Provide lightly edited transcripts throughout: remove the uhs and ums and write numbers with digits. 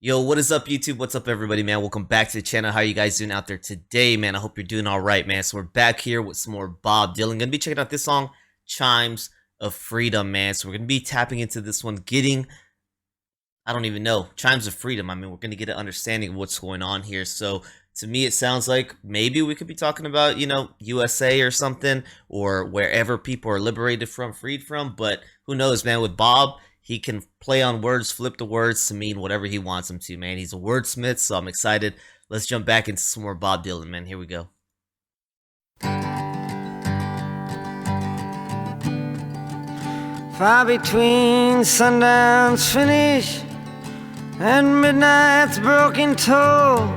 Yo, what is up, YouTube? What's up, everybody, man? Welcome back to the channel. How are you guys doing out there today, man? I hope you're doing all right, man. So we're back here with some more Bob Dylan. Gonna be checking out this song, Chimes of Freedom, man. So we're gonna be tapping into this one, getting, I don't even know, Chimes of Freedom. I mean, we're gonna get an understanding of what's going on here. So to me, it sounds like maybe we could be talking about, USA or something, or wherever people are liberated from, freed from. But who knows, man? With Bob, he can play on words, flip the words to mean whatever he wants them to, man. He's a wordsmith, so I'm excited. Let's jump back into some more Bob Dylan, man. Here we go. Far between sundown's finish and midnight's broken toll,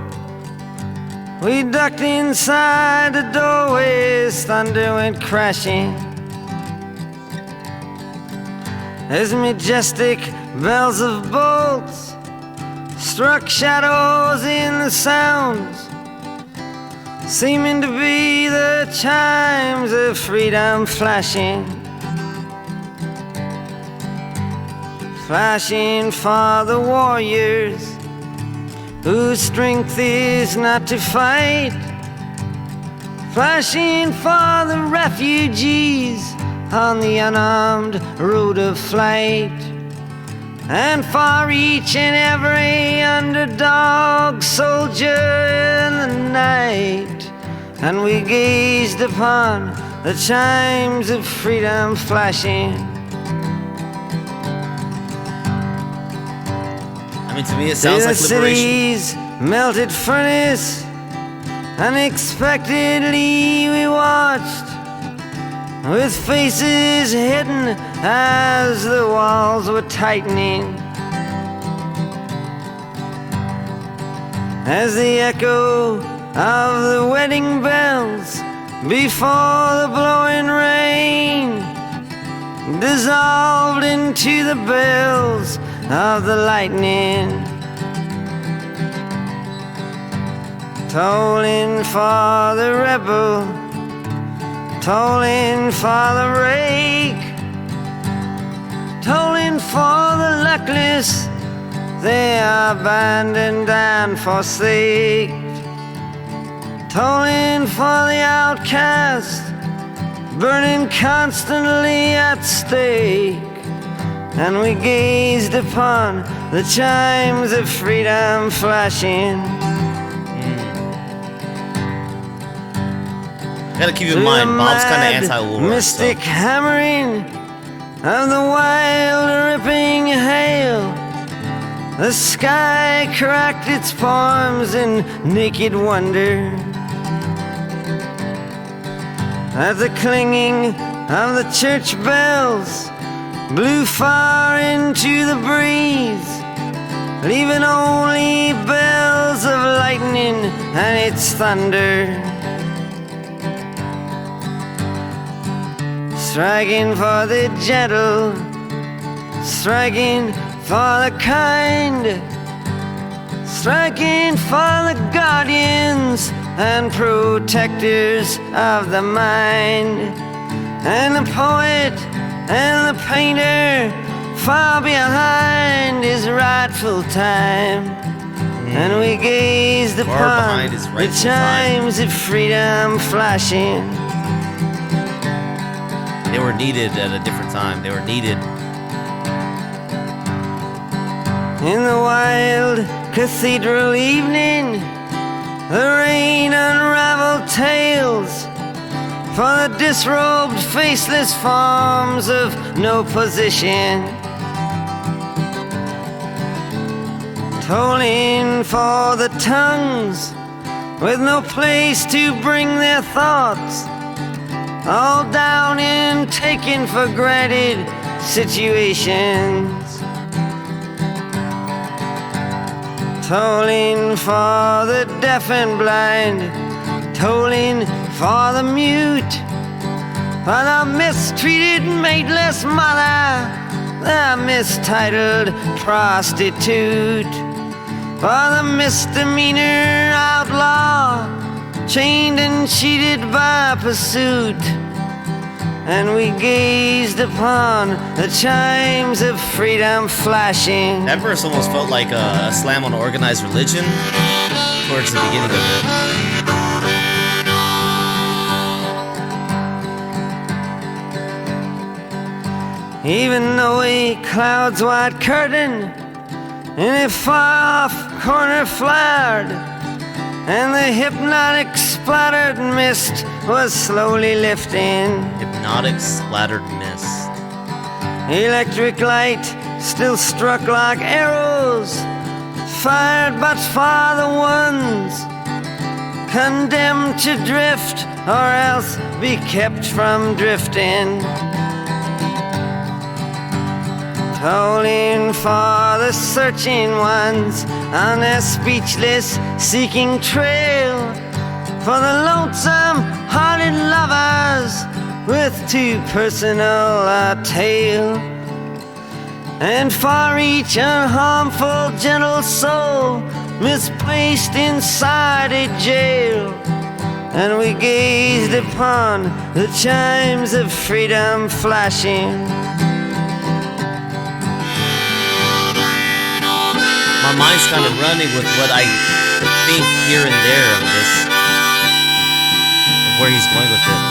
we ducked inside the doorways, thunder went crashing as majestic bells of bolts struck shadows in the sounds, seeming to be the chimes of freedom flashing, flashing for the warriors whose strength is not to fight, flashing for the refugees on the unarmed road of flight, and for each and every underdog soldier in the night. And we gazed upon the chimes of freedom flashing. I mean, to me, it sounds like liberation. City's melted furnace, unexpectedly we watched, with faces hidden as the walls were tightening, as the echo of the wedding bells before the blowing rain dissolved into the bells of the lightning, tolling for the rebel, tolling for the rake, tolling for the luckless, they are abandoned and forsaked, tolling for the outcast, burning constantly at stake. And we gazed upon the chimes of freedom flashing. Gotta keep in mind, Bob's kind of anti-war. Mystic hammering of the wild ripping hail, the sky cracked its palms in naked wonder at the clanging of the church bells blew far into the breeze, leaving only bells of lightning and its thunder, striking for the gentle, striking for the kind, striking for the guardians and protectors of the mind, and the poet and the painter far behind his rightful time. And we gazed upon the chimes of freedom flashing. They were needed at a different time. They were needed. In the wild cathedral evening, the rain unraveled tales for the disrobed, faceless forms of no position, tolling for the tongues with no place to bring their thoughts, all down in taken for granted situations, tolling for the deaf and blind, tolling for the mute, for the mistreated mateless mother, the mistitled prostitute, for the misdemeanor outlaw, chained and cheated by pursuit, and we gazed upon the chimes of freedom flashing. That verse almost felt like a slam on organized religion towards the beginning of it. Even though a cloud's white curtain in a far-off corner flared, and the hypnotic splattered mist was slowly lifting. Hypnotic splattered mist. Electric light still struck like arrows, fired but for the ones condemned to drift or else be kept from drifting. Tolling for the searching ones on their speechless seeking trail, for the lonesome hearted lovers with too personal a tale, and for each unharmful gentle soul misplaced inside a jail. And we gazed upon the chimes of freedom flashing. My mind's kind of running with what I think here and there of this, of where he's going with it.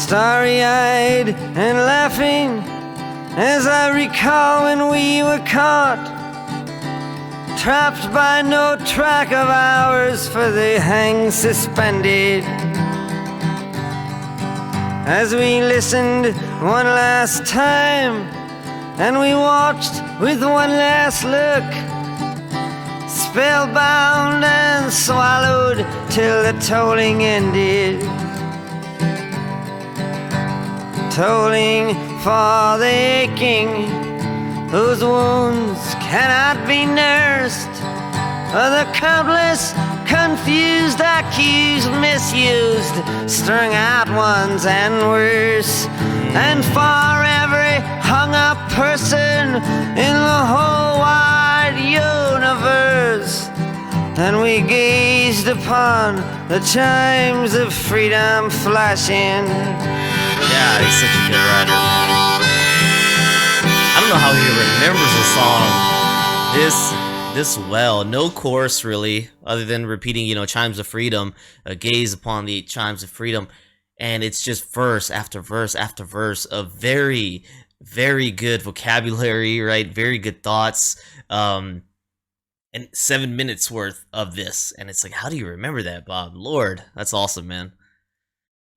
Starry-eyed and laughing as I recall when we were caught, trapped by no track of ours, for they hang suspended. As we listened one last time, and we watched with one last look, spellbound and swallowed till the tolling ended. Tolling for the aching whose wounds cannot be nursed, for the countless confused, accused, misused, strung out ones and worse, and for every hung up person in the whole wide universe. And we gazed upon the chimes of freedom flashing. Yeah, he's such a good writer, man. I don't know how he remembers the song this well. No chorus really, other than repeating, chimes of freedom, gaze upon the chimes of freedom, and it's just verse after verse after verse of very, very good vocabulary, right? Very good thoughts, and 7 minutes worth of this, and it's like, how do you remember that, Bob? Lord, that's awesome, man.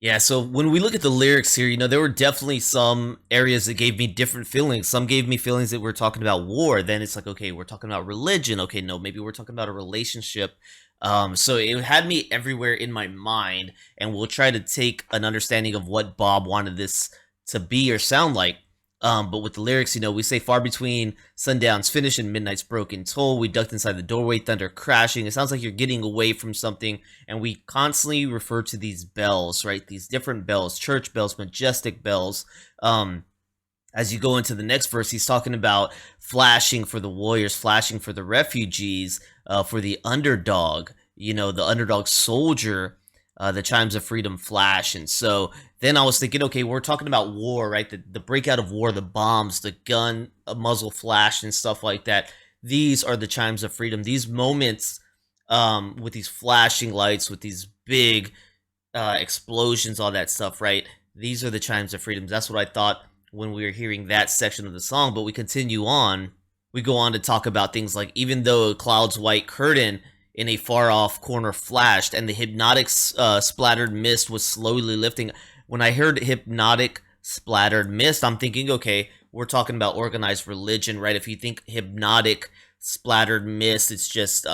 Yeah, so when we look at the lyrics here, there were definitely some areas that gave me different feelings. Some gave me feelings that we're talking about war. Then it's like, okay, we're talking about religion. Okay, no, maybe we're talking about a relationship. So it had me everywhere in my mind, and we'll try to take an understanding of what Bob wanted this to be or sound like. But with the lyrics, we say far between sundown's finish and midnight's broken toll, we ducked inside the doorway, thunder crashing. It sounds like you're getting away from something, and we constantly refer to these bells, right? These different bells, church bells, majestic bells. As you go into the next verse, he's talking about flashing for the warriors, flashing for the refugees, for the underdog, the underdog soldier. The chimes of freedom flash. And so then I was thinking, okay, we're talking about war, right? The breakout of war, the bombs, the gun muzzle flash and stuff like that. These are the chimes of freedom. These moments with these flashing lights, with these big explosions, all that stuff, right? These are the chimes of freedom. That's what I thought when we were hearing that section of the song. But we continue on. We go on to talk about things like, even though a cloud's white curtain in a far-off corner flashed, and the hypnotic splattered mist was slowly lifting. When I heard hypnotic splattered mist, I'm thinking, okay, we're talking about organized religion, right? If you think hypnotic splattered mist, it's just,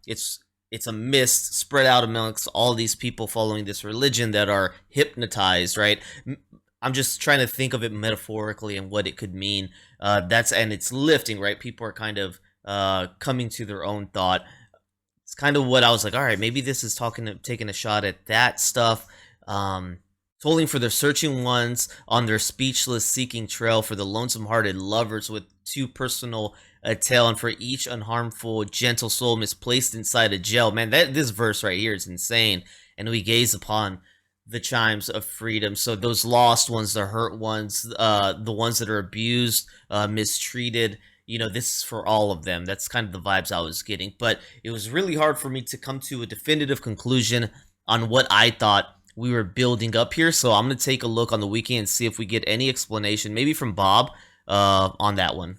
it's a mist spread out amongst all these people following this religion that are hypnotized, right? I'm just trying to think of it metaphorically and what it could mean. And it's lifting, right? People are kind of coming to their own thought. It's kind of what I was like, all right, maybe this is taking a shot at that stuff. So tolling for the searching ones on their speechless seeking trail, for the lonesome hearted lovers with too personal a tale, and for each unharmful gentle soul misplaced inside a jail. Man, this verse right here is insane. And we gaze upon the chimes of freedom. So those lost ones, the hurt ones, the ones that are abused, mistreated, you know, this is for all of them. That's kind of the vibes I was getting. But it was really hard for me to come to a definitive conclusion on what I thought we were building up here. So I'm going to take a look on the weekend and see if we get any explanation, maybe from Bob, on that one.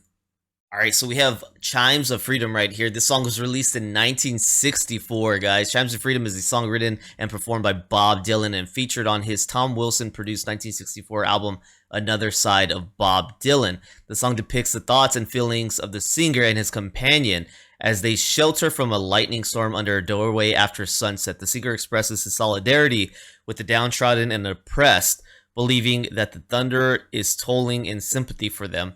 All right, so we have Chimes of Freedom right here. This song was released in 1964, guys. Chimes of Freedom is a song written and performed by Bob Dylan and featured on his Tom Wilson-produced 1964 album, Another Side of Bob Dylan. The song depicts the thoughts and feelings of the singer and his companion as they shelter from a lightning storm under a doorway after sunset. The singer expresses his solidarity with the downtrodden and oppressed, believing that the thunder is tolling in sympathy for them.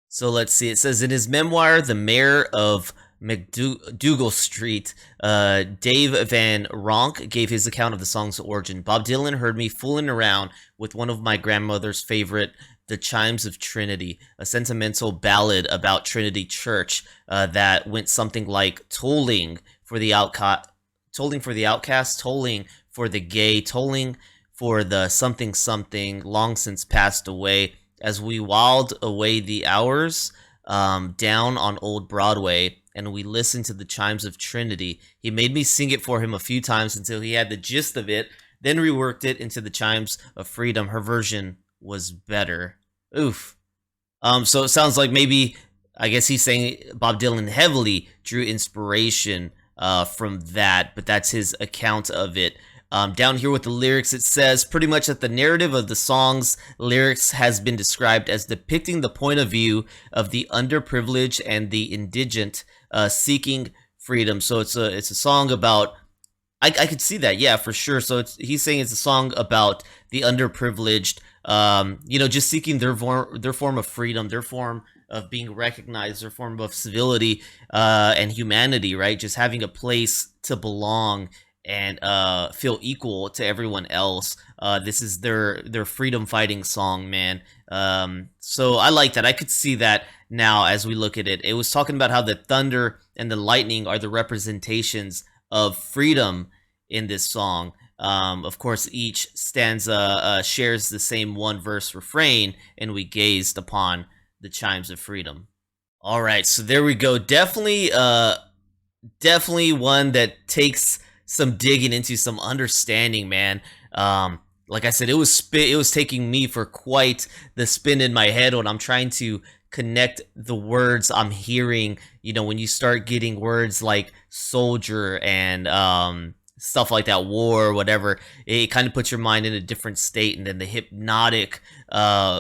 So let's see. It says in his memoir, The Mayor of McDougal Street, Dave Van Ronk gave his account of the song's origin. Bob Dylan heard me fooling around with one of my grandmother's favorite, The Chimes of Trinity, a sentimental ballad about Trinity Church that went something like tolling for the outcast, tolling for the gay, tolling for the something something long since passed away. As we whiled away the hours down on Old Broadway, and we listened to the Chimes of Trinity. He made me sing it for him a few times until he had the gist of it, then reworked it into the Chimes of Freedom. Her version was better. Oof. So it sounds like maybe, I guess he's saying Bob Dylan heavily drew inspiration from that, but that's his account of it. Down here with the lyrics, it says pretty much that the narrative of the song's lyrics has been described as depicting the point of view of the underprivileged and the indigent seeking freedom. So it's a song about, I could see that, yeah, for sure. So he's saying it's a song about the underprivileged, you know, just seeking their form of freedom, their form of being recognized, their form of civility and humanity, right? Just having a place to belong and feel equal to everyone else. This is their freedom fighting song, man. So I like that. I could see that now as we look at it. It was talking about how the thunder and the lightning are the representations of freedom in this song. Of course, each stanza shares the same one verse refrain, and we gazed upon the chimes of freedom. All right, so there we go. Definitely one that takes some digging into, some understanding, man. Like I said, it was taking me for quite the spin in my head when I'm trying to connect the words I'm hearing. You know, when you start getting words like soldier and stuff like that, war, whatever, it kind of puts your mind in a different state, and then the hypnotic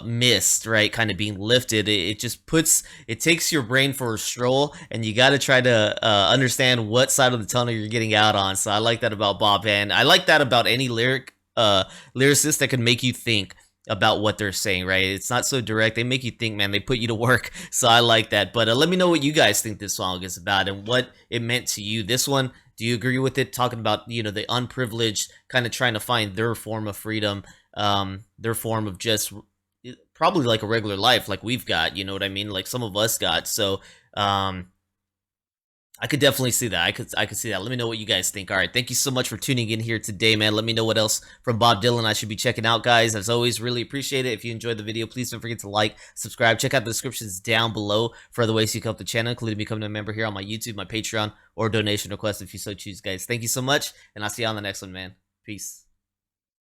mist, right, kind of being lifted, it just takes your brain for a stroll, and you got to try to understand what side of the tunnel you're getting out on. So I like that about Bob, and I like that about any lyricist that can make you think about what they're saying, right? It's not so direct. They make you think, man. They put you to work. So I like that. But let me know what you guys think this song is about and what it meant to you. This one, do you agree with it? Talking about, you know, the unprivileged kind of trying to find their form of freedom, their form of just probably like a regular life like we've got, you know what I mean? Like some of us got. So I could definitely see that. I could see that. Let me know what you guys think. All right, thank you so much for tuning in here today, man. Let me know what else from Bob Dylan I should be checking out, guys. As always, really appreciate it. If you enjoyed the video, please don't forget to like, subscribe. Check out the descriptions down below for other ways you can help the channel, including becoming a member here on my YouTube, my Patreon, or donation request if you so choose, guys. Thank you so much, and I'll see you on the next one, man. Peace.